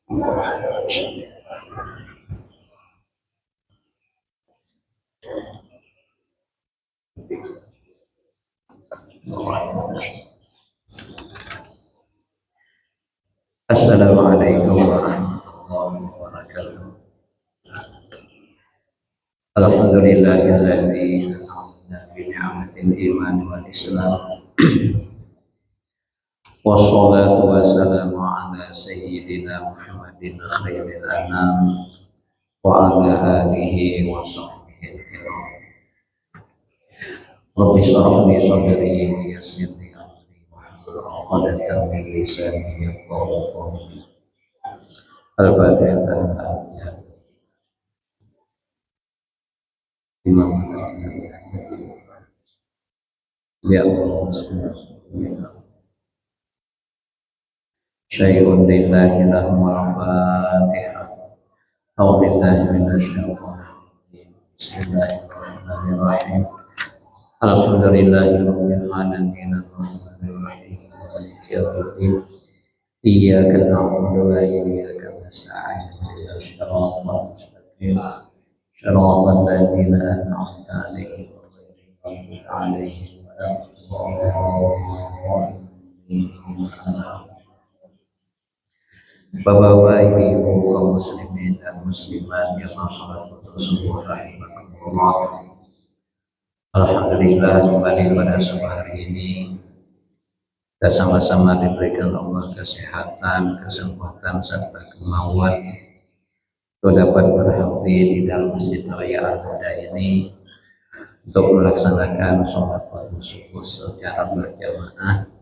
Assalamualaikum warahmatullahi wabarakatuh. Alhamdulillahilladzi an'amna bi ni'matil iman wal islam. Wassalatu wassalamu ala sayyidina Muhammadin khairil anam wa ala alihi wa sahbihi kiram. Rabbi shrah li sadri wa yassir li amri wahlul 'uqdatam min lisani yafqahu qawli. Al-Fatihah. Imam ya Allah syai'un lillahi lahumul fatihah. A'udzu billahi minasyaitonir rajim. Bismillahirrahmanirrahim. Alhamdulillahirabbil alamin arrahmanir rahim maliki yaumiddin. Iyyaka na'budu wa iyyaka nasta'in. Ihdinas siratal mustaqim. Shiratal ladzina an'amta 'alaihim ghairil maghdubi 'alaihim waladdallin. Bapak-bapak, ibu kaum muslimin dan muslimat yang masyaallah subuh rahimakumullah. Alhamdulillah kembali pada sore hari ini kita sama-sama diberikan Allah kesehatan, kesempatan serta kemauan untuk dapat berhenti di dalam Masjid Raya Al-Huda ini untuk melaksanakan sholat fardu subuh secara berjamaah.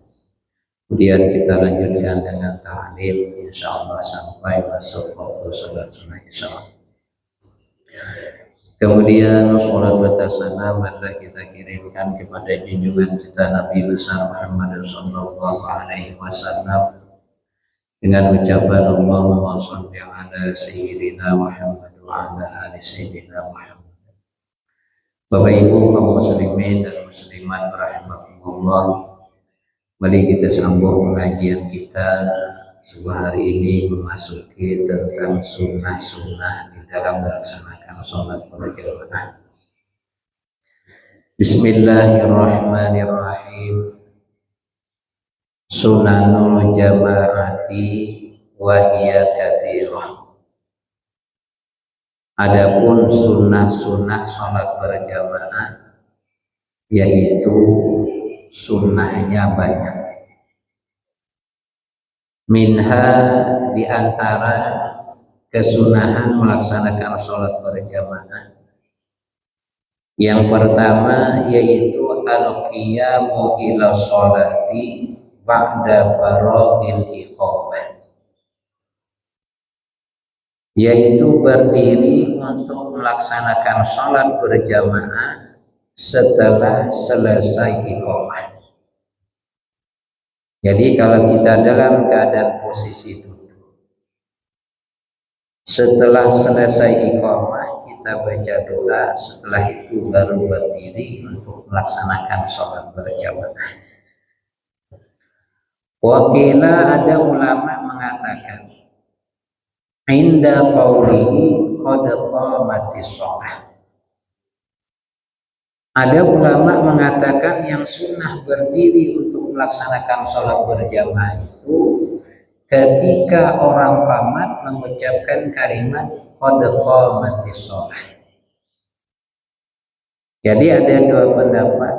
Kemudian kita lanjutkan dengan ta'lim insyaallah sampai masuk waktu sholat sunnah isya. Kemudian sholat bertasana maka kita kirimkan kepada junjungan kita Nabi besar Muhammad sallallahu alaihi wasallam dengan ucapan Allahumma shalli ala sayyidina Muhammad wa ala ali sayyidina Muhammad. Bapak Ibu kaum muslimin dan muslimat rahimakumullah, mari kita sambung pengajian kita sebuah hari ini memasuki tentang sunnah-sunnah di dalam melaksanakan sholat berjamaah. Bismillahirrahmanirrahim. Sunanul jama'ati wahiyya katsirah. Adapun sunnah-sunnah sholat berjamaah yaitu sunnahnya banyak. Minha diantara kesunahan melaksanakan sholat berjamaah yang pertama yaitu al-qiyamu ila sholati ba'da faragil iqamah, yaitu berdiri untuk melaksanakan sholat berjamaah setelah selesai iqamah. Jadi kalau kita dalam keadaan posisi duduk, setelah selesai iqamah kita baca doa, setelah itu baru berdiri untuk melaksanakan sholat berjamaah. Wakila ada ulama mengatakan inda qaulihi qad qamatis shalah. Ada ulama mengatakan yang sunnah berdiri untuk melaksanakan sholat berjamaah itu ketika orang qamat mengucapkan kalimat qad qamatis shalah. Jadi ada dua pendapat.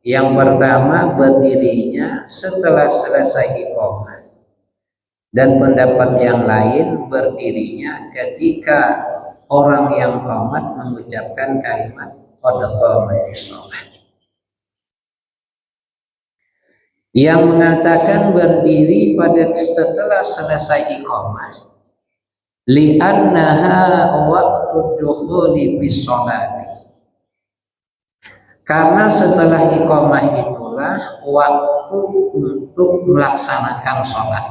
Yang pertama berdirinya setelah selesai iqamah, dan pendapat yang lain berdirinya ketika orang yang qamat mengucapkan kalimat qad qamatis shalah. Yang mengatakan berdiri pada setelah selesai iqamah li'annaha waqtu dukhuli bis sholati, karena setelah iqamah itulah waktu untuk melaksanakan sholat.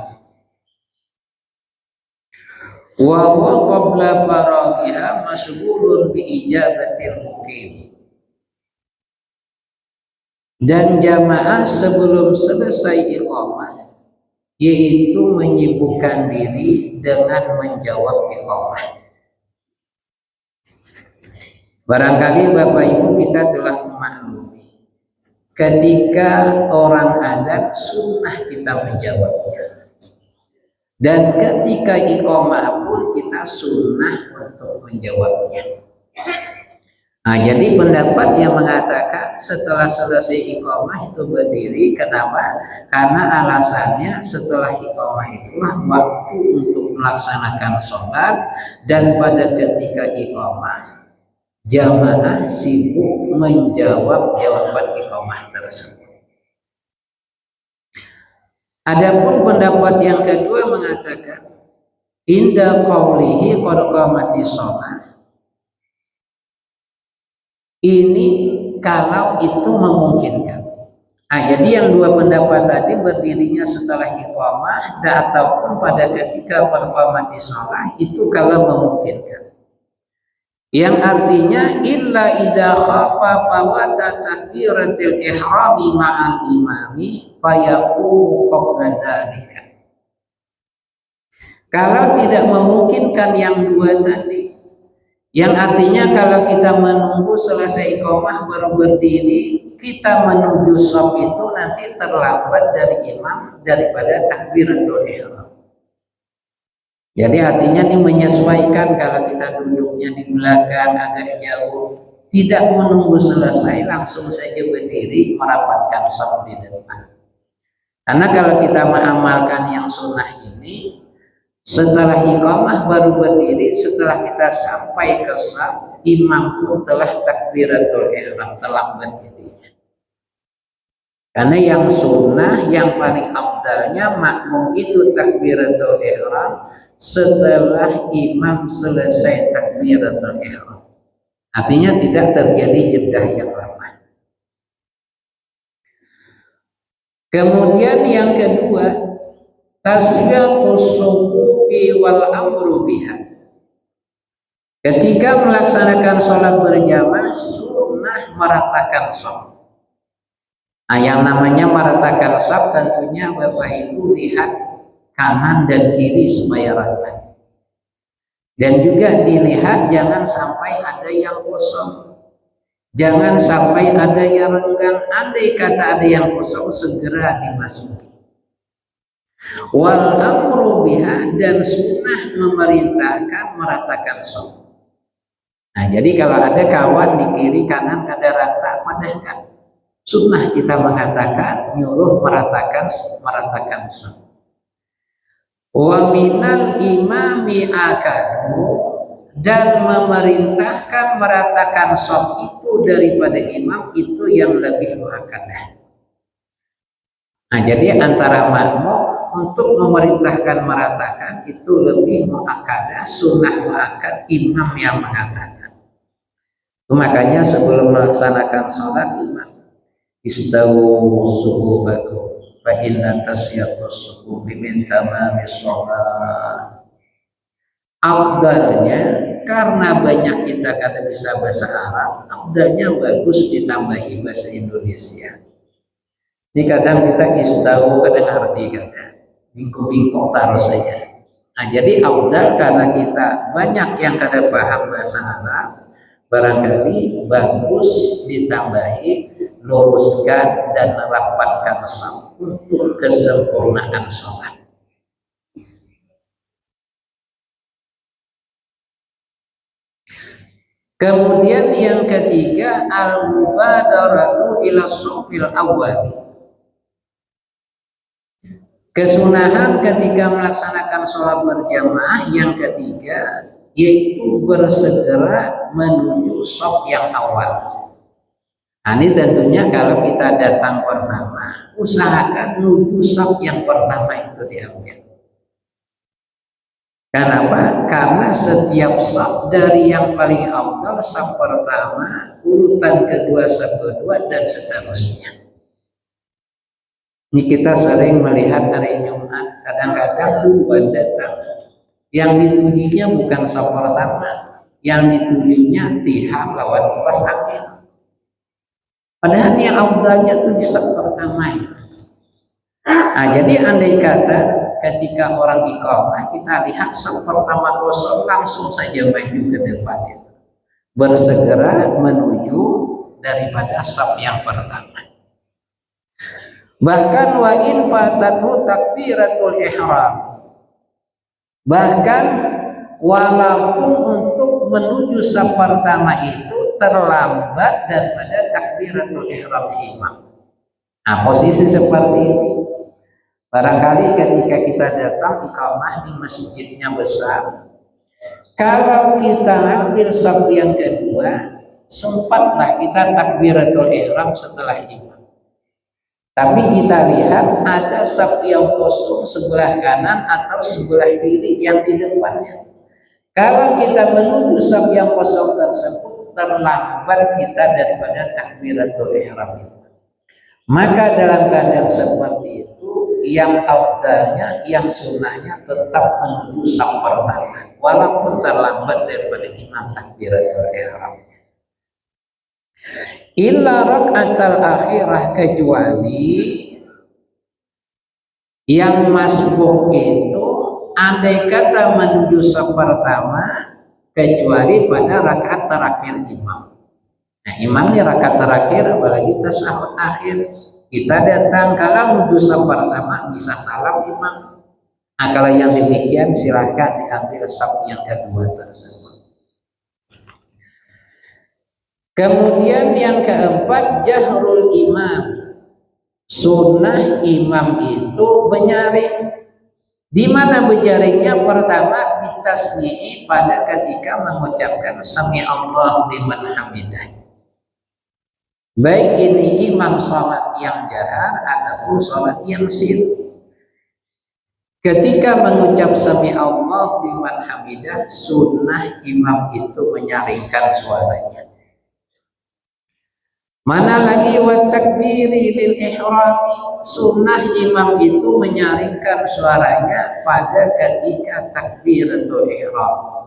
Wa huwa qabla faraghiha masyghulun bi ijabatil muqim. Dan jamaah sebelum selesai iqamah yaitu menyibukkan diri dengan menjawab iqamah. Barangkali Bapak Ibu kita telah memaklumi, ketika orang azan sunnah kita menjawabnya, dan ketika iqamah pun kita sunnah untuk menjawabnya. Nah, jadi pendapat yang mengatakan setelah selesai iqamah itu berdiri, kenapa? Karena alasannya setelah iqamah itulah waktu untuk melaksanakan sholat, dan pada ketika iqamah jamaah sibuk menjawab jawaban iqamah tersebut. Adapun pendapat yang kedua mengatakan inda qaulihi qad qamatis shalah, ini kalau itu memungkinkan. Nah, jadi yang dua pendapat tadi berdirinya setelah iqamah ataupun pada ketika qamati shalah itu kalau memungkinkan. Yang artinya illa idza khafa fawata takbiratil ihrami ma'al imami fayaqumu qabla dzalika. Kalau tidak memungkinkan yang dua tadi, yang artinya kalau kita menunggu selesai iqamah baru berdiri, kita menuju shaf itu nanti terlambat dari imam daripada takbiratul ihram. Jadi artinya ini menyesuaikan kalau kita duduknya di belakang agak jauh, tidak menunggu selesai langsung saja berdiri merapatkan shaf di depan. Karena kalau kita mengamalkan yang sunnah ini, setelah iqamah baru berdiri, setelah kita sampai ke shaf, imam pun telah takbiratul ihram, telah berdiri. Karena yang sunnah, yang paling afdalnya makmum itu takbiratul ihram setelah imam selesai takbiratul ihram. Artinya tidak terjadi jedah yang lama. Kemudian yang kedua, taswiyatus sufufi wal amru biha. Ketika melaksanakan sholat berjamaah sunnah meratakan shaf. Nah, yang namanya meratakan shaf tentunya Bapak Ibu lihat kanan dan kiri supaya rata. Dan juga dilihat jangan sampai ada yang kosong. Jangan sampai ada yang renggang. Andai kata ada yang kosong segera dimasuki. Wal amru biha, dan sunnah memerintahkan meratakan shaf. Nah, jadi kalau ada kawan di kiri kanan ada rata, padahal sunnah kita mengatakan nyuruh meratakan shaf. Wa minal imami akadu, dan memerintahkan meratakan shaf itu daripada imam itu yang lebih muakkadah. Nah, jadi antara makmum untuk memerintahkan meratakan itu lebih muakkadah, sunnah muakkad, imam yang mengatakan. Makanya sebelum melaksanakan sholat imam istawu suhubakum fa inna tasyatus suhubi min tamamis sholat. Afdalnya, karena banyak kita kada bisa bahasa Arab, afdalnya bagus ditambahi bahasa Indonesia. Ini kadang kita istawu, kadang arti kadang bingkong-bingkong taruh saja. Nah, jadi afdal karena kita banyak yang kada paham bahasa Arab, barangkali bagus ditambahi, luruskan dan rapatkan shaf untuk kesempurnaan sholat. Kemudian yang ketiga, al-mubadaratu ila shafil awwali. Kesunahan ketika melaksanakan sholat berjamaah yang ketiga yaitu bersegera menuju shaf yang awal. Nah, ini tentunya kalau kita datang pertama, usahakan menuju shaf yang pertama itu diambil. Kenapa? Karena setiap shaf dari yang paling awal, shaf pertama, urutan kedua, shaf kedua, dan seterusnya. Ini kita sering melihat hari Jumat, kadang-kadang duluan datang. Yang ditujunya bukan shaf pertama, yang ditujunya tiham lawan kipas angin. Padahal yang afdalnya itu di shaf pertama itu. Jadi andai kata ketika orang iqamah kita lihat saf pertama kosong, langsung saja maju ke depan itu, bersegera menuju daripada saf yang pertama. Bahkan wa in fatatu takbiratul ihram, bahkan walaupun untuk menuju saf pertama itu terlambat daripada takbiratul ihram imam. Nah, posisi seperti ini barangkali ketika kita datang iqamah di masjidnya besar, kalau kita ambil saf yang kedua, sempatlah kita takbiratul ihram setelah imam. Tapi kita lihat ada saf yang kosong sebelah kanan atau sebelah kiri yang di depannya. Kalau kita menuju saf yang kosong tersebut, terlambat kita daripada takbiratul ihram itu. Maka dalam keadaan seperti itu, yang afdalnya, yang sunnahnya tetap menuju saf pertama, walaupun terlambat daripada imam takbiratul ihram. Illa rakaatal akhirah, kecuali yang masbuk itu andai kata menuju saf pertama kecuali pada rakaat terakhir imam. Nah, imam ini rakaat terakhir, apalagi tasyahud akhir, kita datang kalau menuju saf pertama bisa salam imam. Nah, kalau yang demikian silahkan diambil saf yang kedua tersebut. Kemudian yang keempat, jahrul imam, sunnah imam itu menyaring. Di mana menyaringnya? Pertama bitasmi'i, pada ketika mengucapkan sami Allah liman hamidah. Baik ini imam sholat yang jahar ataupun sholat yang sir. Ketika mengucap sami Allah liman hamidah, sunnah imam itu menyaringkan suaranya. Mana lagi wa takbiri lil ihrami, sunnah imam itu menyaringkan suaranya pada ketika takbiratul ihram.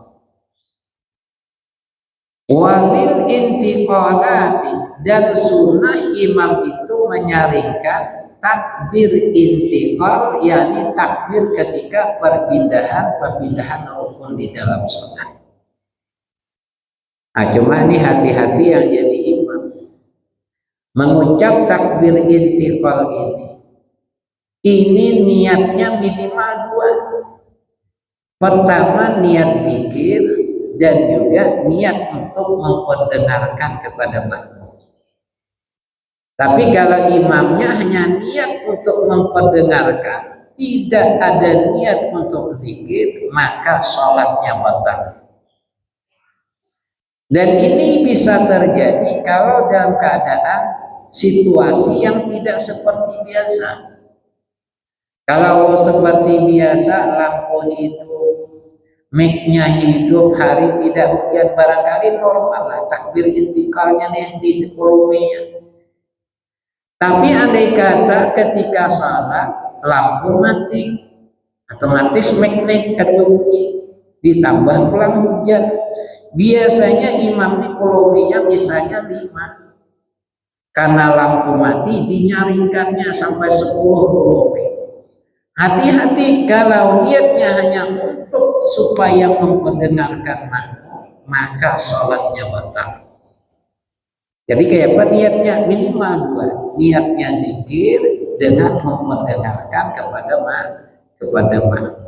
Walil intiqalati, dan sunnah imam itu menyaringkan takbir intiqal, yakni takbir ketika perpindahan rukun di dalam sholat. Nah, cuma ini hati-hati yang jadi imam. Mengucap takbir intiqal ini niatnya minimal dua. Pertama niat dzikir dan juga niat untuk memperdengarkan kepada makmum. Tapi kalau imamnya hanya niat untuk memperdengarkan, tidak ada niat untuk dzikir, maka sholatnya batal. Dan ini bisa terjadi kalau dalam keadaan situasi yang tidak seperti biasa. Kalau seperti biasa lampu hidup, mic-nya hidup, hari tidak hujan, barangkali normal lah takbir intiqalnya nih di volumenya. Tapi andai kata ketika salat lampu mati, otomatis mic-nya berbunyi, ditambah pulang hujan. Biasanya imam di volumenya misalnya 5, karena lampu mati dinyaringkannya sampai 10 volume. Hati-hati kalau niatnya hanya untuk supaya memperdengarkan makmum, maka sholatnya batal. Jadi kayak apa niatnya? Minimal dua, niatnya dzikir dengan memperdengarkan kepada makmum.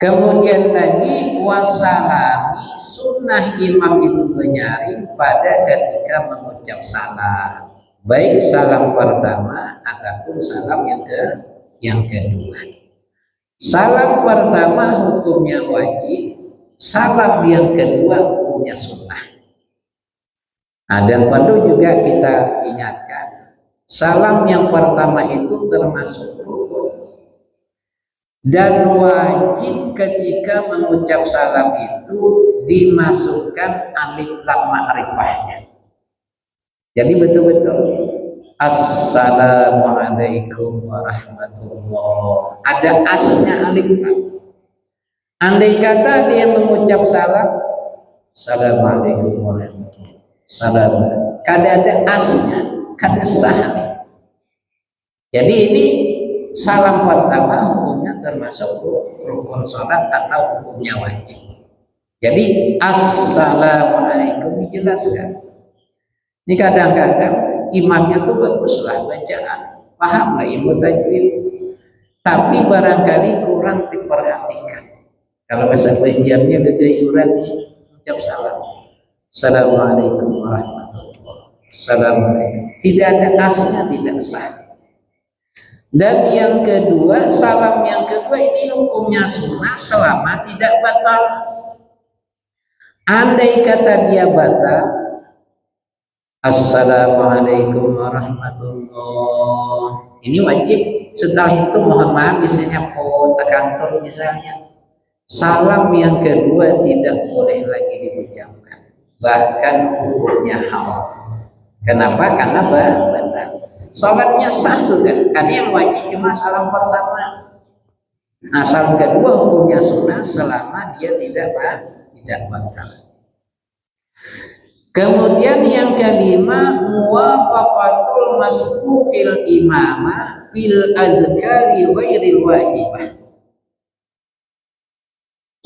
Kemudian lagi wasalami, sunnah imam itu menyaring pada ketika mengucap salam, baik salam pertama ataupun salam yang kedua. Salam pertama hukumnya wajib, salam yang kedua hukumnya sunnah. Nah, dan perlu juga kita ingatkan, salam yang pertama itu termasuk rukun. Dan wajib ketika mengucap salam itu dimasukkan alif lam ma'rifahnya. Jadi betul-betul Assalamualaikum warahmatullahi, ada asnya alif lam. Andai kata dia mengucap salam Assalamualaikum warahmatullahi, salam, kada ada asnya, kada sah. Jadi ini salam pertama hukumnya termasuk rukun sholat atau hukumnya wajib. Jadi assalamualaikum dijelaskan. Ini kadang-kadang imamnya tuh baguslah bacaan, pahamlah ilmu tajwid, tapi barangkali kurang diperhatikan. Kalau bahasa pengajiannya kegayuran nih, ucap salam. Assalamualaikum warahmatullahi wabarakatuh. Assalamualaikum. Tidak ada asnya, tidak sah. Dan yang kedua, salam yang kedua ini hukumnya sunnah selama tidak batal. Andai kata dia batal, assalamualaikum warahmatullahi, ini wajib. Setelah itu mohon maaf, misalnya ke kantor misalnya, salam yang kedua tidak boleh lagi diucapkan, bahkan hukumnya haram. Kenapa? Karena batal. Salatnya sah sudah, karena yang wajib cuma salam pertama. Nah, salam kedua hukumnya sunnah selama dia tidak batal. Kemudian yang kelima, muwafaqatul masbuqil imama bil azkari ghairil wajibah.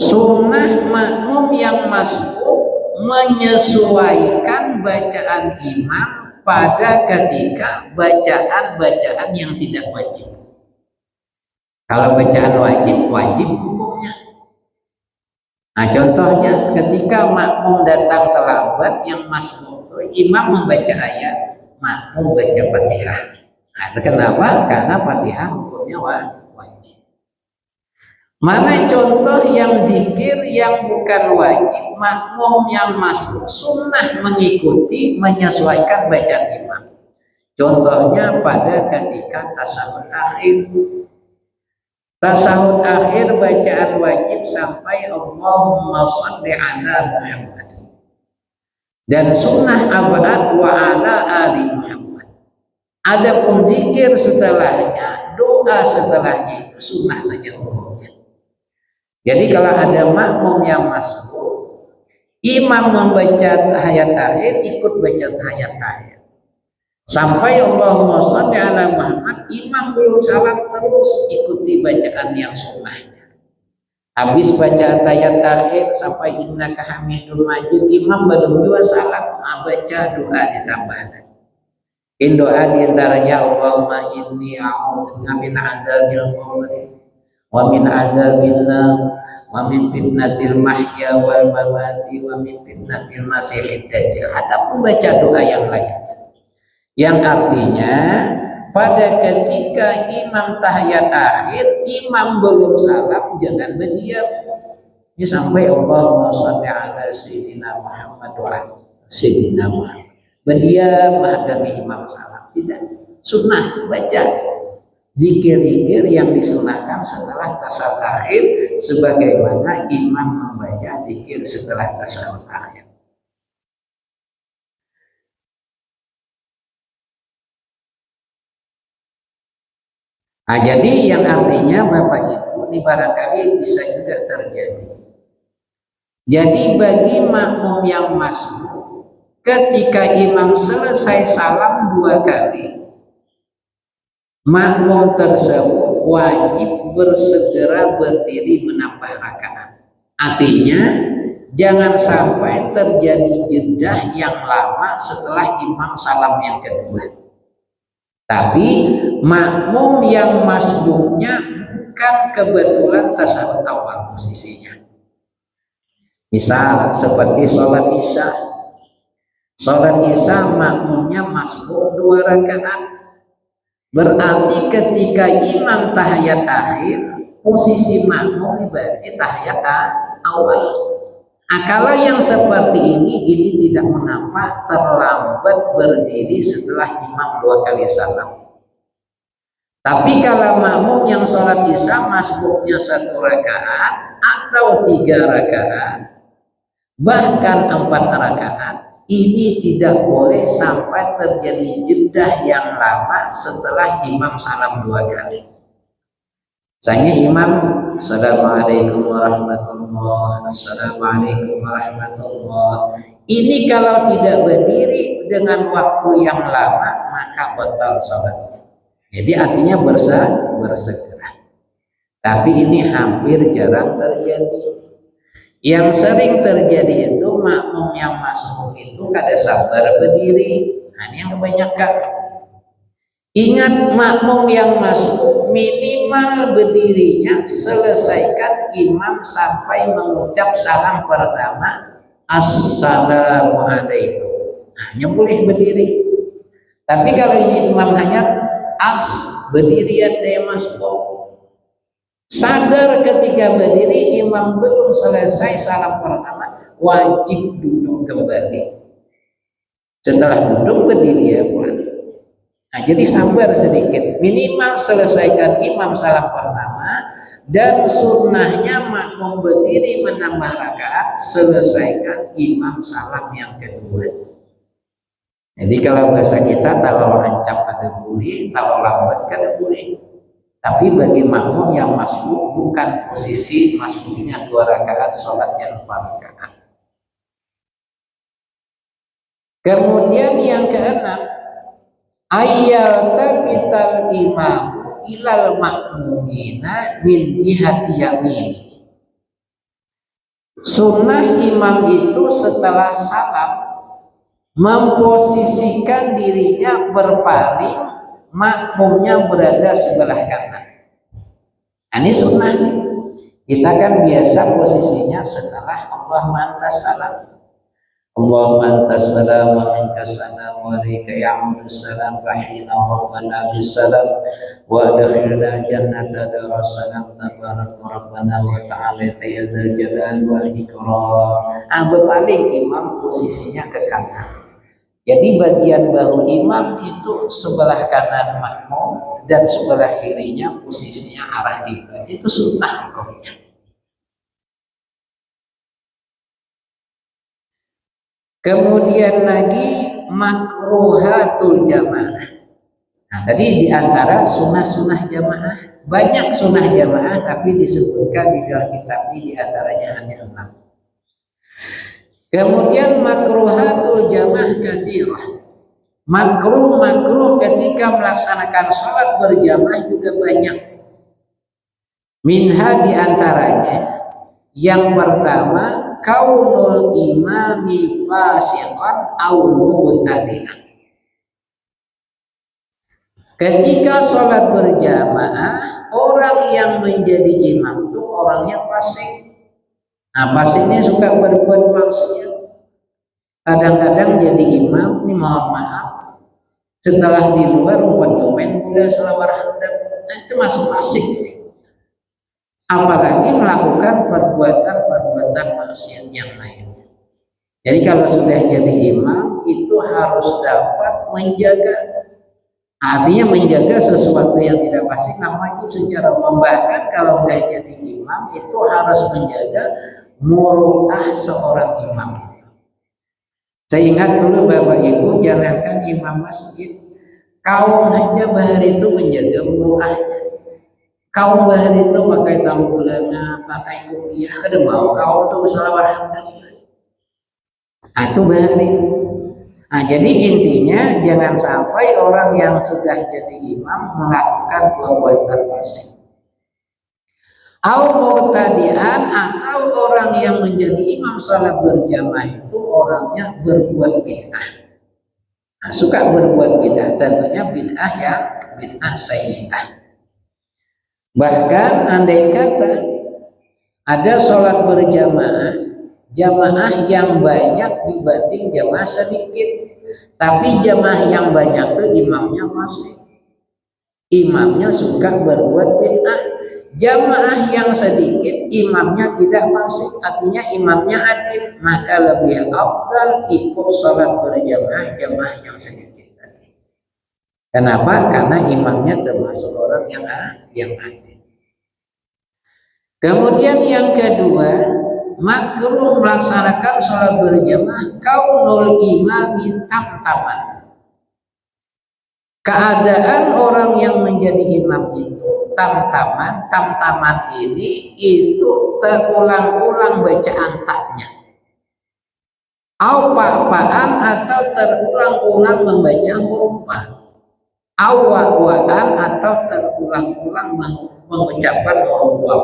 Sunnah makmum yang masbuk menyesuaikan bacaan imam pada ketika bacaan-bacaan yang tidak wajib. Kalau bacaan wajib, wajib hukumnya. Nah, contohnya ketika makmum datang terlambat, yang masbuk itu imam membaca ayat, makmum baca Fatihah. Nah, kenapa? Karena Fatihah hukumnya wajib. Mana contoh yang zikir yang bukan wajib, makmum yang masbuk sunnah mengikuti menyesuaikan bacaan imam. Contohnya pada ketika tasawuf akhir. Tasawuf akhir bacaan wajib sampai Allahumma shalli ala Muhammad. Dan sunnah abad wa ala ali Muhammad. Adapun zikir setelahnya, doa setelahnya itu sunnah saja hukumnya. Jadi kalau ada makmum yang masuk, imam membaca tahiyat akhir, ikut baca tahiyat akhir. Sampai Allahumma shalli ala Muhammad, imam belum salam terus ikuti bacaan yang sunnahnya. Habis baca tahiyat akhir sampai innaka hamidum majid, imam belum juga salam, baca doa ditambahkan. Doa diantaranya Allahumma inni a'udzubika min adzabil qabr wa min adzabil nar wa min fitnatil mahya wal mamati wa min fitnatil masiihid dajjal. Ataupun baca doa yang lain. Yang artinya pada ketika imam tahiyat akhir, imam belum salam, jangan berdiam. Ini sampai Allahumma shalli ala sayyidina Muhammad wa sayyidina Muhammad. Berdiam menghadapi imam salam. Tidak. Sunnah baca zikir-zikir yang disunahkan setelah tasawuf akhir, sebagaimana imam membaca zikir setelah tasawuf akhir. Nah, jadi yang artinya Bapak Ibu, ini barangkali bisa juga terjadi. Jadi bagi makmum yang masuk, ketika imam selesai salam 2 kali, makmum tersebut wajib bersegera berdiri menambah rakaat. Artinya jangan sampai terjadi jeda yang lama setelah imam salam yang kedua. Tapi makmum yang masbuknya bukan kebetulan tasawuf awal posisinya. Misal seperti sholat isya. Sholat isya makmumnya masbuk 2 rakaat. Berarti ketika imam tahiyat akhir, posisi makmum berarti tahiyat awal. Kalau yang seperti ini tidak mengapa terlambat berdiri setelah imam 2 kali salam. Tapi kalau makmum yang sholat isya masbuknya 1 rakaat atau 3 rakaat, bahkan 4 rakaat, ini tidak boleh sampai terjadi jeda yang lama setelah imam salam 2 kali. Misalnya imam assalamualaikum warahmatullahi, assalamualaikum warahmatullahi. Ini kalau tidak berdiri dengan waktu yang lama, maka batal salatnya. Jadi artinya bersegera. Tapi ini hampir jarang terjadi. Yang sering terjadi itu makmum yang masuk itu kada sabar berdiri. Nah, ini yang kebanyakan. Ingat, makmum yang masuk minimal berdirinya selesaikan imam sampai mengucap salam pertama, Assalamualaikum. Hanya boleh berdiri. Tapi kalau ini imam hanya berdiri ada masuk. Sadar ketika berdiri imam belum selesai salam pertama, wajib duduk kembali. Setelah duduk berdiri ya Pak. Nah, jadi sabar sedikit, minimal selesaikan imam salam pertama, dan sunnahnya makmum berdiri menambah rakaat selesaikan imam salam yang kedua. Jadi kalau bahasa kita kalau ancap ada boleh, kalau lambat kan boleh. Tapi bagi makmum yang masuk bukan posisi masuknya 2 rakaat, sholatnya 4 rakaat. Kemudian yang keenam, ayyal tabital imam ilal makmumina min jihati yamini. Sunnah imam itu setelah salam memposisikan dirinya berpaling, makmumnya berada sebelah kanan. Ini sunnah. Kita kan biasa posisinya setelah Allahumma antas salam, Allahumma antas salam wa minkas salam wa alaika ya'udus salam wa hina rabbana bis salam wa adkhilna jannata daras salam tabarak rabbana wa ta'ala ya dzal jalal wal ikram. Berpaling imam posisinya ke kanan. Jadi bagian bahu imam itu sebelah kanan makmum dan sebelah kirinya posisinya arah kiblat. Itu sunnah hukumnya. Kemudian lagi makruhatul jamaah. Nah, tadi diantara sunnah-sunnah jamaah, banyak sunnah jamaah tapi disebutkan di dalam kitab ini diantaranya hanya 6. Kemudian makruhatul jamaah kasirah. Makruh ketika melaksanakan sholat berjamaah juga banyak. Minha diantaranya, yang pertama, kaunul imami fasiqan aw mubtadi'an. Ketika sholat berjamaah, orang yang menjadi imam itu orangnya fasik. Nah, pastinya suka berbuat maksiat. Kadang-kadang jadi imam, ini mohon maaf, setelah di luar membuat komen udah selawar handap, itu masuk fasik. Apalagi melakukan perbuatan maksiat yang lain. Jadi kalau sudah jadi imam itu harus dapat menjaga. Artinya menjaga sesuatu yang tidak pasti namanya secara membahkan. Kalau sudah jadi imam itu harus menjaga muruah seorang imam. Saya ingat dulu Bapak Ibu, jangankan imam masjid, kaum aja bahar itu menjaga muruahnya. Kaum bahar itu pakai tahu ulana, pakai kuliah, kada mau kaum itu selawar handap. Itu bahari. Nah, jadi intinya jangan sampai orang yang sudah jadi imam melakukan perbuatan fasik. Mubtadi'an, atau orang yang menjadi imam salat berjamaah itu orangnya berbuat bid'ah. Nah, suka berbuat bid'ah, tentunya bid'ah yang bid'ah sayyi'ah. Bahkan andai kata ada salat berjamaah, jamaah yang banyak dibanding jamaah sedikit, tapi jamaah yang banyak itu imamnya fasik. Imamnya suka berbuat bid'ah. Jamaah yang sedikit imamnya tidak fasik, artinya imamnya adil, maka lebih afdal ikut salat berjamaah jamaah yang sedikit tadi. Kenapa? Karena imamnya termasuk orang yang adil. Kemudian yang kedua, makruh melaksanakan salat berjamaah kaunul imami tamtaman. Keadaan orang yang menjadi imam itu tamtaman ini itu terulang-ulang bacaan taknya, au pak-paan atau terulang-ulang membaca huruf pa. awal-awalan atau terulang-ulang mengucapkan huruf waw.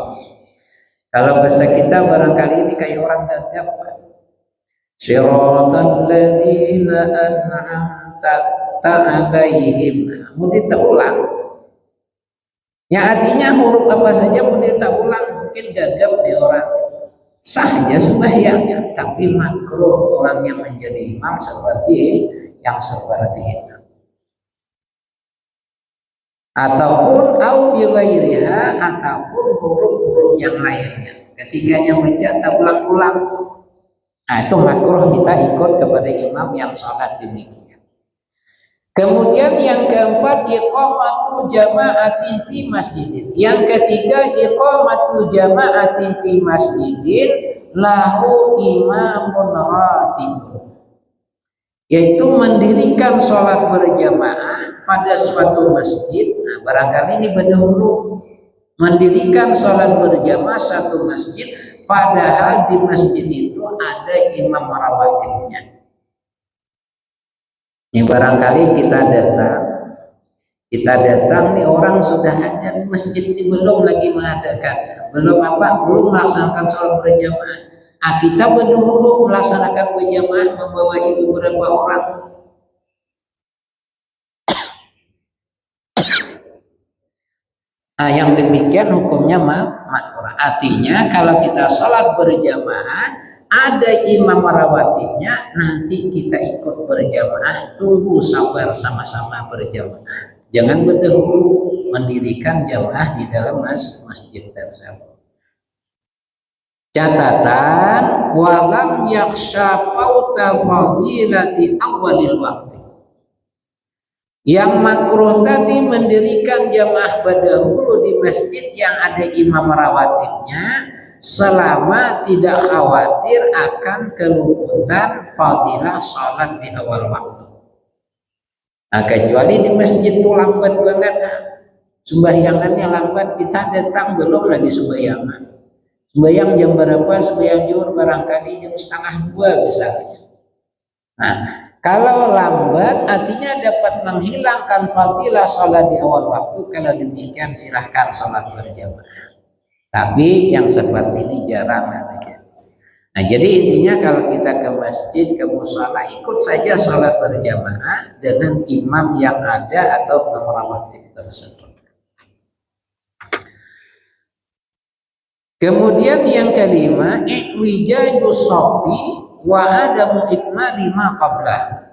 Kalau bahasa kita barangkali ini kayak orang gagap. Siratal ladzina an'amta alaihim. Mungkin terulang. Ya artinya huruf apa saja mungkin terulang, mungkin gagap di orang. Sahnya sembahyangnya, tapi makruh orang yang menjadi imam seperti yang seperti itu. Ataupun au bi ghairiha, ataupun huruf-huruf yang lainnya. Ketiganya baca ulang-ulang. Nah, itu makruh kita ikut kepada imam yang sholat demikian. Kemudian yang keempat, iqamatu jama'atin fi masjidin. Yang ketiga, iqamatu jama'atin fi masjidin lahu imamun ratib. Yaitu mendirikan sholat berjamaah pada suatu masjid. Nah, barangkali ini berdahulu mendirikan sholat berjamaah satu masjid, padahal di masjid itu ada imam rawatibnya. Ini barangkali kita datang nih, orang sudah ada di masjid ini belum lagi mengadakan, belum melaksanakan sholat berjamaah. Kita berdahulu melaksanakan berjamaah membawa ibu beberapa orang. Yang demikian hukumnya makruh. Artinya kalau kita sholat berjamaah ada imam rawatibnya, nanti kita ikut berjamaah, tunggu sabar sama-sama berjamaah. Jangan berdahulu mendirikan jamaah di dalam masjid tersebut. Catatan, walam yakhsha fauta fadilati awalil waktu. Yang makruh tadi mendirikan jamaah berdahulu di masjid yang ada imam rawatibnya, selama tidak khawatir akan keluputan fadilah sholat di awal waktu. Nah, kecuali di masjid itu lambat banget, sembahyangannya lambat, kita datang belum lagi sembahyangan. Sembahyang jam berapa? Sembahyang zuhur barangkali jam 1:30 misalnya. Nah, kalau lambat artinya dapat menghilangkan fadilah sholat di awal waktu. Kalau demikian silahkan sholat berjamaah. Tapi yang seperti ini jarang saja. Nah, jadi intinya kalau kita ke masjid, ke mushola, ikut saja sholat berjamaah dengan imam yang ada atau rawatib tersebut. Kemudian yang kelima, iwijaju sofi wa adamu ikmali ma qablah.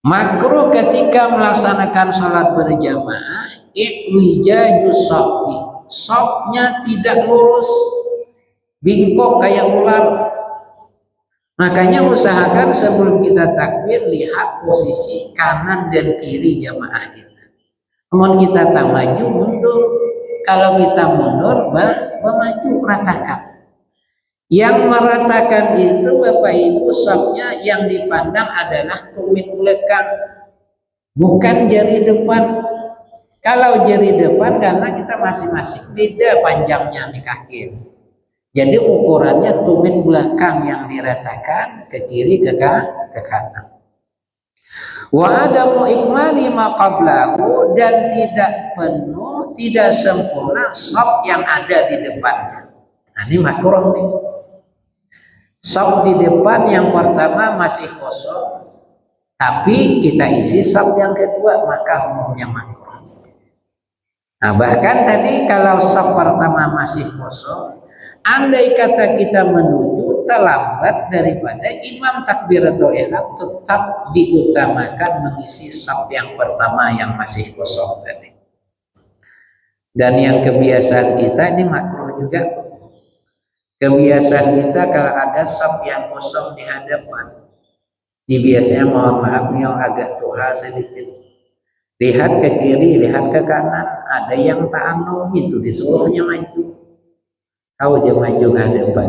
Makruh ketika melaksanakan sholat berjamaah, iwijaju sofi. Sofnya tidak lurus, bingkok kayak ular. Makanya usahakan sebelum kita takbir, lihat posisi kanan dan kiri jamaah kita. Namun kita tak maju mundur. Kalau kita mundur, maju ratakan. Yang meratakan itu Bapak Ibu, sofnya yang dipandang adalah tumit belakang, bukan jari depan. Kalau jari depan karena kita masing-masing beda panjangnya di kaki. Jadi ukurannya tumit belakang yang diratakan ke kiri ke kanan. Wa adamu ikmali ma qablahu, dan tidak penuh, tidak sempurna shaf yang ada di depannya. Nah, ini makruh nih. Shaf di depan yang pertama masih kosong, tapi kita isi shaf yang kedua, maka hukumnya makruh. Nah, bahkan tadi kalau shaf pertama masih kosong, andai kata kita menuju terlambat daripada imam takbiratul ihram, tetap diutamakan mengisi shaf yang pertama yang masih kosong tadi. Dan yang kebiasaan kita ini makruh juga. Kebiasaan kita kalau ada shaf yang kosong di hadapan, ini biasanya mohon maaf nih agak tua sedikit. Lihat ke kiri, lihat ke kanan, ada yang ta'anum itu disuruhnya maju. Tahu dia maju ke hadapan.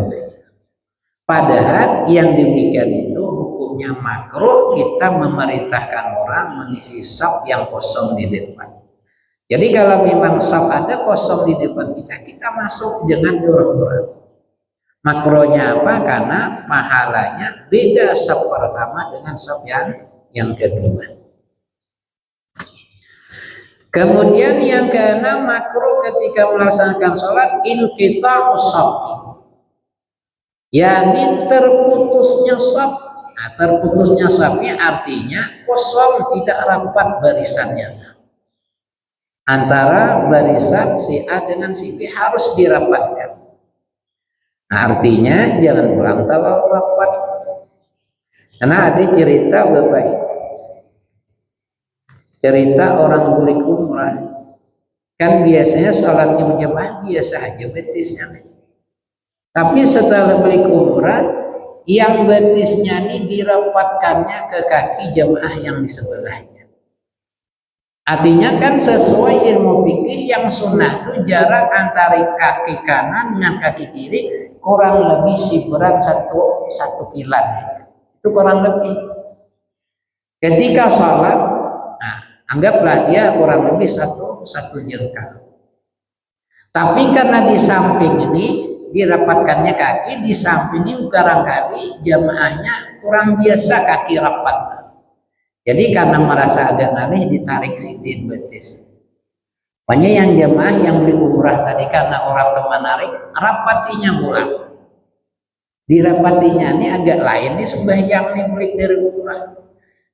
Padahal yang demikian itu hukumnya makruh, kita memerintahkan orang mengisi shaf yang kosong di depan. Jadi kalau memang shaf ada kosong di depan kita, kita masuk, jangan dorong-dorong. Makruhnya apa? Karena pahalanya beda shaf pertama dengan shaf yang kedua. Kemudian yang keenam, makruh ketika melaksanakan sholat inqita'us shafi, yakni terputusnya shaf. Nah, terputusnya shafnya artinya kosong, tidak rapat barisannya. Antara barisan si A dengan si B harus dirapatkan. Nah, artinya jangan pulang terlalu rapat. Karena ada cerita Bapak itu, cerita orang balik umrah, kan biasanya sholatnya berjamaah biasa aja betisnya. Tapi setelah balik umrah, yang betisnya ini dirapatkannya ke kaki jamaah yang di sebelahnya. Artinya kan sesuai ilmu fikih yang sunnah itu jarak antara kaki kanan dengan kaki kiri kurang lebih siberan satu kilan. Itu kurang lebih. Ketika sholat, nah, anggaplah dia kurang lebih satu jengkal. Tapi karena di samping ini dirapatkannya kaki, di samping ini barangkali jamaahnya kurang biasa kaki rapat. Jadi karena merasa agak aneh ditarik sidin betis. Makanya yang jamaah yang beli umrah tadi karena orang teman narik, rapatinya mulai. Dirapatinya ini agak lain nih sembahyang nih beli dari umrah.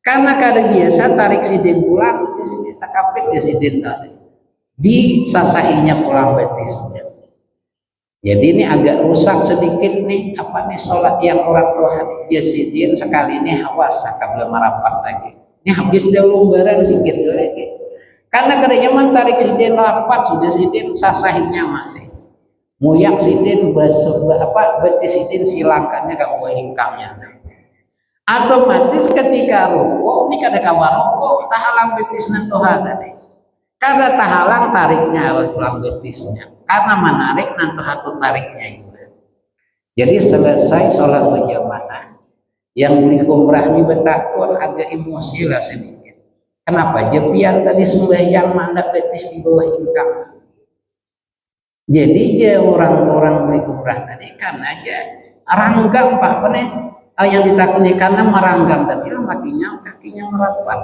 Karena kada biasa tarik sidin pulang di sini takapit di sidin tadi. Di sasahinya pulang betisnya. Jadi ini agak rusak sedikit nih apa nih sholat yang orang tua dia sidin sekali ini hawas belum merapat lagi. Ini habis dulu lembaran sedikit lagi. Karena kerja tarik sidin rapat sudah sidin sasahinya masih. Muyak sidin betis sidin silangkannya ke buah hingkamnya. Otomatis ketika rukuk ini kada kabar rukuk tahalang betis nantoha tadi. Karena tahalang tariknya pulang betisnya. Karena menarik nantoha tu tariknya juga. Jadi selesai sholat berjamaah, yang beli umrah ini betakun agak emosi lah sedikit. Kenapa? Jepian tadi sembahyang mandak betis di bawah hingkam. Jadi dia orang-orang beli umrah tadi kan aja ranggang pak nih yang ditakuni karena meranggang tadi kakinya merapat.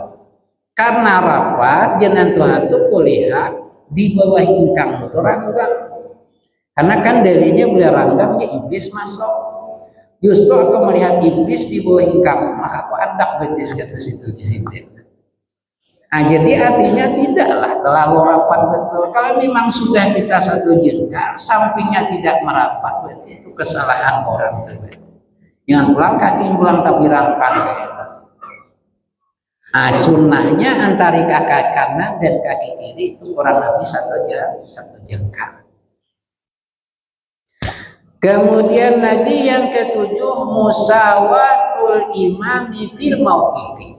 Karena rapat jangan Tuhan tuh kulihat di bawah hingkang itu ranggang. Karena kan dalinya boleh ranggang ya iblis masuk. Justru aku melihat iblis di bawah hingkang, maka aku andak betis ke situ di situ. Nah, jadi artinya tidaklah terlalu rapat betul. Kalau memang sudah kita satu jengkal, sampingnya tidak merapat, berarti itu kesalahan orang tersebut. Jangan pulang kaki pulang tapi rangkang kayak. Nah, sunnahnya antara kaki kanan dan kaki kiri itu kurang lebih satu jengkal. Kemudian lagi yang ketujuh, musawatul imami fil mauqifi.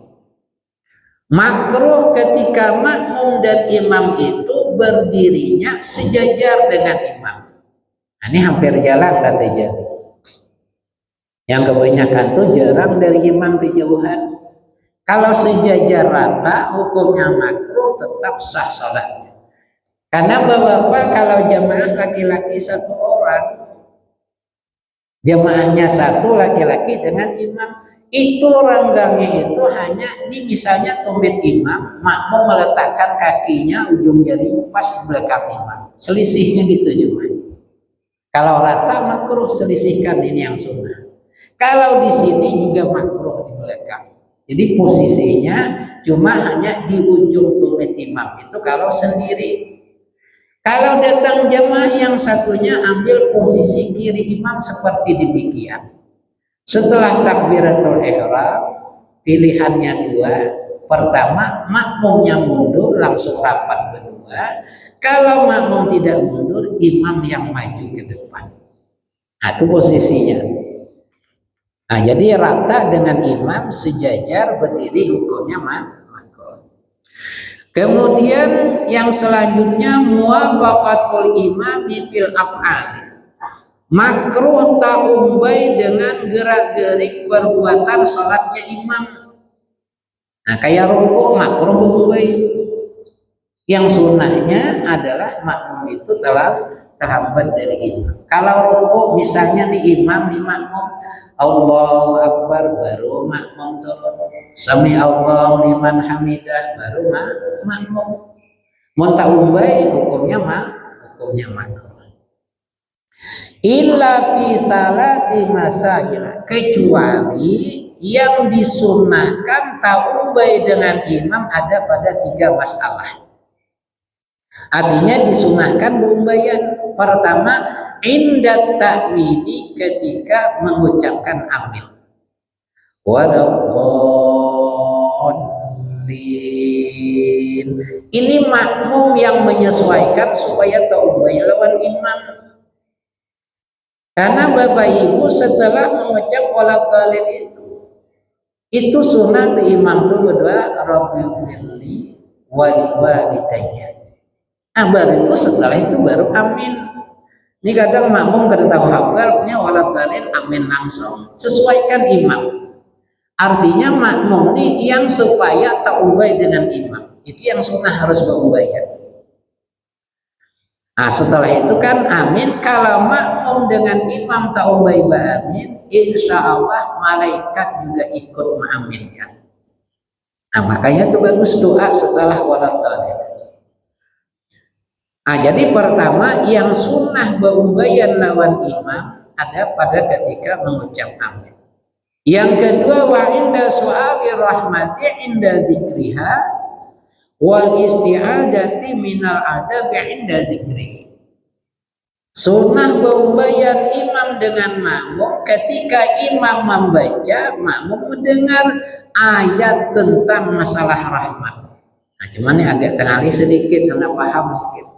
Makruh ketika makmum dan imam itu berdirinya sejajar dengan imam. Nah, ini hampir jarang terjadi. Yang kebanyakan tuh jarang dari imam kejauhan. Kalau sejajar rata hukumnya makruh, tetap sah sholatnya. Karena bapak kalau jamaah laki-laki satu orang, jamaahnya satu laki-laki dengan imam, itu ranggangnya itu hanya ini misalnya tumit imam, makmum meletakkan kakinya ujung jari pas di belakang imam, selisihnya gitu jemaah. Kalau rata makruh, selisihkan ini yang sunnah. Kalau di sini juga makruh di belakang. Jadi posisinya cuma hanya di ujung tumit imam itu kalau sendiri. Kalau datang jamaah yang satunya ambil posisi kiri imam seperti demikian. Setelah takbiratul ihram, pilihannya dua. Pertama, makmumnya mundur langsung rapat berdua. Kalau makmum tidak mundur, imam yang maju ke depan. Nah, itu posisinya. Nah, jadi rata dengan imam sejajar berdiri hukumnya makruh. Kemudian yang selanjutnya muwafaqatul imami fil af'al. Makruh ta'umbai dengan gerak-gerik perbuatan salatnya imam. Nah, kayak rukuk makruh umbai. Yang sunnahnya adalah makmum itu telah terhambat dari imam. Kalau rukuk misalnya nih imam di makmum Allahu Akbar baru makmum turun. Sami Allah liman hamidah baru makmum. Mun tak umbai hukumnya makruh. Illa fi salasi masail, kecuali yang disunahkan tak umbai dengan imam ada pada 3 masalah. Artinya disunahkan beumbayan. Pertama, indat ta'wili, ketika mengucapkan amin. Waladdallin. Ini makmum yang menyesuaikan supaya taubay lawan imam. Karena Bapak Ibu setelah mengucap waladdallin itu sunnah tu imam tu berdoa Rabbighfirli walidayya. Baru itu setelah itu baru amin. Ini kadang makmum kada tahu habarnya waladdallin amin langsung. Sesuaikan imam. Artinya makmum ini yang supaya tak ubay dengan imam. Itu yang sunnah harus berubah. Nah setelah itu kan amin. Kalau makmum dengan imam tak ubay amin, insya Allah malaikat juga ikut mengaminkan. Nah makanya itu bagus doa setelah waladdallin. Nah, jadi pertama yang sunnah beumbayan lawan imam ada pada ketika mengucap amin. Yang kedua wa inda su'ali rahmati inda dzikriha wal isti'adzati minal adabi inda dzikrihi. Sunnah beumbayan imam dengan makmum ketika imam membaca, makmum mendengar ayat tentang masalah rahmat. Nah, cuman ini agak terali sedikit karena paham mungkin.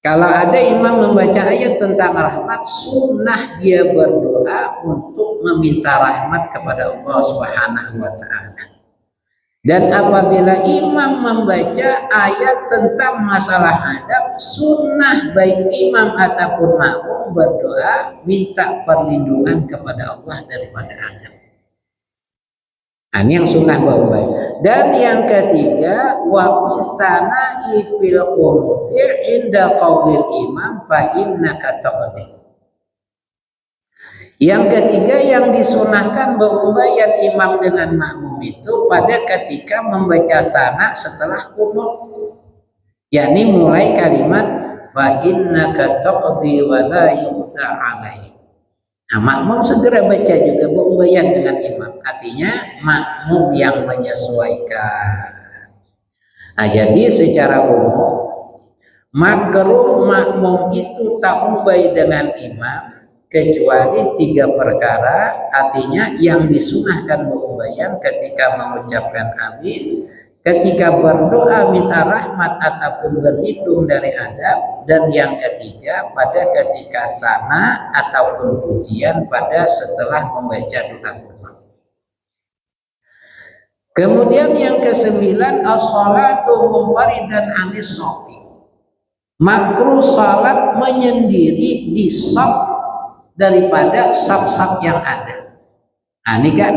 Kalau ada imam membaca ayat tentang rahmat, sunnah dia berdoa untuk meminta rahmat kepada Allah Subhanahu wa Ta'ala. Dan apabila imam membaca ayat tentang masalah adab, sunnah baik imam ataupun makmum berdoa minta perlindungan kepada Allah daripada adab. Ini yang sunnah baik. Dan yang ketiga, wa bisana fil qunuti inda qaulil imam fa innaka taqdi. Yang ketiga yang disunahkan beumbayan imam dengan makmum itu pada ketika membaca sana setelah qunut. Yakni mulai kalimat fa innaka taqdi wa la yuqda alaih. Nah, makmum segera baca juga beumbayan dengan imam. Artinya makmum yang menyesuaikan. Nah, jadi secara umum makruh makmum itu tak umbay dengan imam kecuali 3 perkara. Artinya yang disunahkan beumbayan ketika mengucapkan amin, ketika berdoa minta rahmat ataupun berlindung dari azab, dan yang ketiga pada ketika sana ataupun pujian pada setelah membaca doa. Kemudian yang ke-9 as-salatu munfaridan anis shafi. Makruh salat menyendiri di shaf daripada shaf-shaf yang ada. Nah, ini kan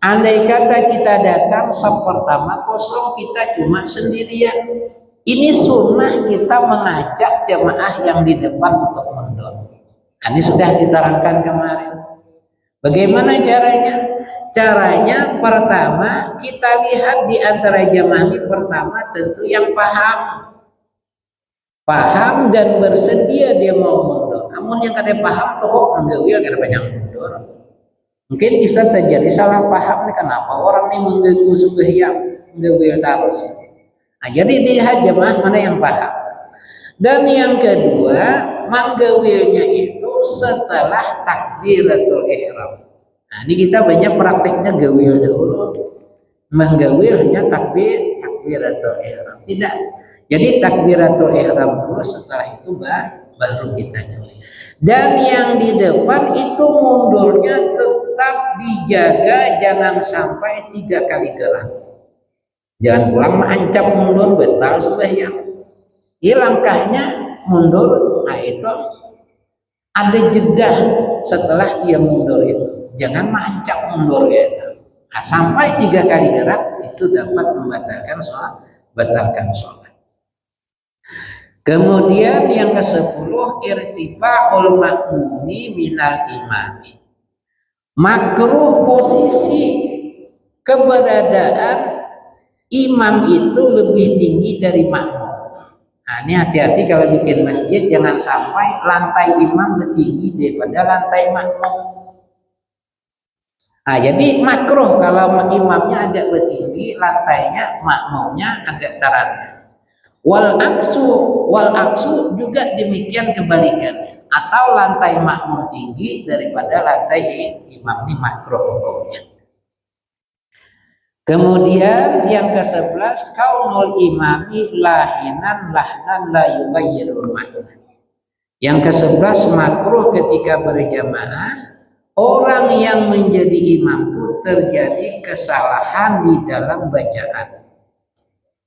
andai kata kita datang shaf pertama kosong, kita cuma sendirian, ini sunnah kita mengajak jemaah yang di depan untuk mundur. Ini sudah diterangkan kemarin. Bagaimana caranya? Caranya pertama kita lihat di antara jemaah ini, pertama tentu yang paham dan bersedia dia mau mundur. Namun yang kada paham tuh enggak kada banyak mundur. Mungkin bisa terjadi salah paham nih, kenapa orang ini mengganggu sembahyang, mengganggu terus. Nah, jadi lihat jemaah mana yang paham. Dan yang kedua, menggawilnya itu setelah takbiratul ihram. Nah, ini kita banyak prakteknya gawil dulu. Menggawilnya takbiratul ihram. Tidak. Jadi takbiratul ihram dulu, setelah itu baru kita gawil. Dan yang di depan itu mundurnya tetap dijaga, jangan sampai 3 kali gerak. Jangan pulang mengancam mundur batal sembahyang. Langkahnya mundur, nah itu ada jeda setelah dia mundur itu. Jangan mengancam mundur gitu. Nah, sampai 3 kali gerak itu dapat membatalkan sholat. Kemudian yang ke-10 irtifa'ul makmumi minal imami. Makruh posisi keberadaan imam itu lebih tinggi dari makmum. Nah, ini hati-hati kalau bikin masjid, jangan sampai lantai imam lebih tinggi daripada lantai makmum. Nah, jadi makruh kalau imamnya agak bertinggi, lantainya, makmumnya agak tarannya. Wal aksu juga demikian kebalikannya. Atau lantai makmum tinggi daripada lantai imam, ini makruh hukumnya. Kemudian yang ke-11, kaunul imami lahinan lahnan la yugayyirul makna. Yang ke-11, makruh ketika berjamaah, orang yang menjadi imam itu terjadi kesalahan di dalam bacaan.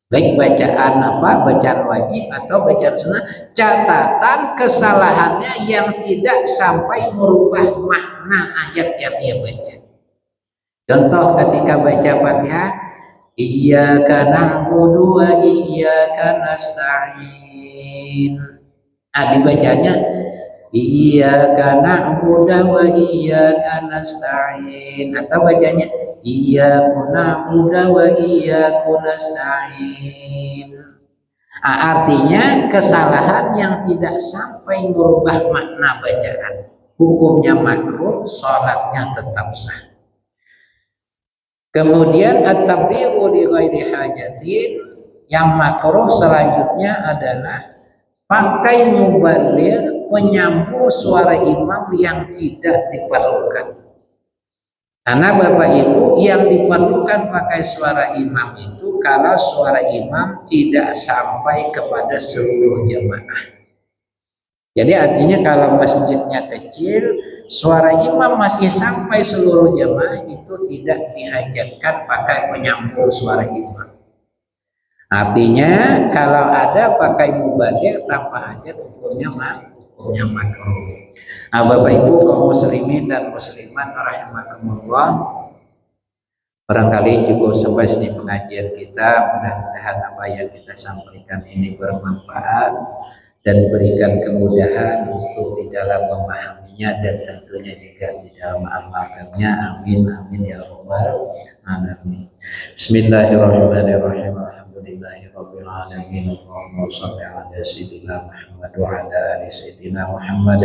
Baik bacaan apa, bacaan wajib atau bacaan sunnah, catatan kesalahannya yang tidak sampai merubah makna ayat yang dia baca. Contoh ketika baca Fatihah, iyyaka na'budu wa iyyaka nasta'in. Dibacanya iyyaka na'budu wa iyyaka nasta'in, atau bacanya iyyaka na'budu wa iyyaka nasta'in. Artinya kesalahan yang tidak sampai merubah makna bacaan, hukumnya makruh, sholatnya tetap sah. Kemudian at-tablighu li ghairi hajatin, yang makruh selanjutnya adalah pakai mubaligh penyambung suara imam yang tidak diperlukan. Karena Bapak Ibu, yang diperlukan pakai suara imam itu kalau suara imam tidak sampai kepada seluruh jemaah. Jadi artinya kalau masjidnya kecil, suara imam masih sampai seluruh jemaah, itu tidak dihajatkan pakai penyambung suara imam. Artinya kalau ada pakai mubaligh tanpa hajat, hukumnya makruh. Nah, Bapak Ibu kaum muslimin dan muslimat rahimakumullah, barangkali cukup sampai sini pengajian kita. Mudah-mudahan apa yang kita sampaikan ini bermanfaat dan diberikan kemudahan untuk di dalam memahaminya dan tentunya juga di dalam mengamalkannya. Amin amin ya rabbal alamin. Bismillahirrahmanirrahim. Alhamdulillahirabbil alamin. Allahumma shalli ala sayyidina Muhammad wa ala ali sayyidina Muhammad.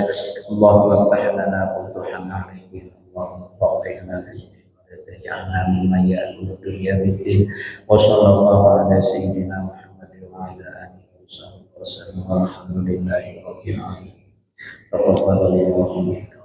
Allahumma iftah lana futuhan arifin. Allahumma faqihna fi taj'alna mimman ya'budu dunya bid-din. Wa sallallahu ala sayyidina Muhammad wa ala alihi wasallam. Alhamdulillahi rabbil alamin. Taqabbalallahu minna.